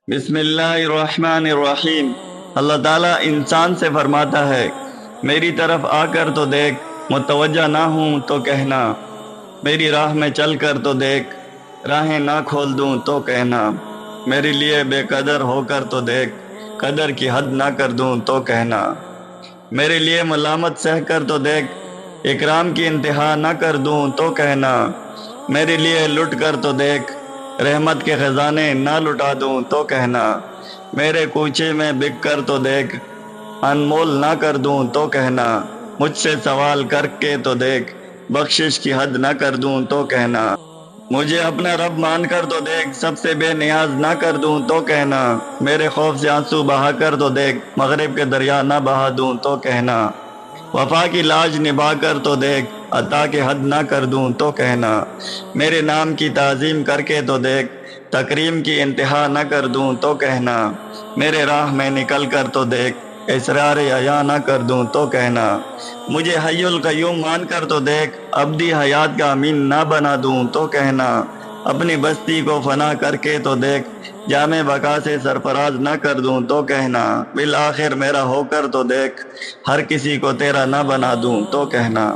بسم اللہ الرحمن الرحیم۔ اللہ تعالیٰ انسان سے فرماتا ہے، میری طرف آ کر تو دیکھ، متوجہ نہ ہوں تو کہنا، میری راہ میں چل کر تو دیکھ، راہیں نہ کھول دوں تو کہنا، میرے لیے بے قدر ہو کر تو دیکھ، قدر کی حد نہ کر دوں تو کہنا، میرے لیے ملامت سہ کر تو دیکھ، اکرام کی انتہا نہ کر دوں تو کہنا، میرے لیے لٹ کر تو دیکھ، رحمت کے خزانے نہ لٹا دوں تو کہنا، میرے کوچے میں بک کر تو دیکھ، انمول نہ کر دوں تو کہنا، مجھ سے سوال کر کے تو دیکھ، بخشش کی حد نہ کر دوں تو کہنا، مجھے اپنا رب مان کر تو دیکھ، سب سے بے نیاز نہ کر دوں تو کہنا، میرے خوف سے آنسو بہا کر تو دیکھ، مغرب کے دریا نہ بہا دوں تو کہنا، وفا کی لاج نبھا کر تو دیکھ، عطا کے حد نہ کر دوں تو کہنا، میرے نام کی تعظیم کر کے تو دیکھ، تکریم کی انتہا نہ کر دوں تو کہنا، میرے راہ میں نکل کر تو دیکھ، اسرار عیا نہ کر دوں تو کہنا، مجھے حی القیوم مان کر تو دیکھ، ابدی حیات کا امین نہ بنا دوں تو کہنا، اپنی بستی کو فنا کر کے تو دیکھ، جامع بقا سے سرفراز نہ کر دوں تو کہنا، بالآخر میرا ہو کر تو دیکھ، ہر کسی کو تیرا نہ بنا دوں تو کہنا۔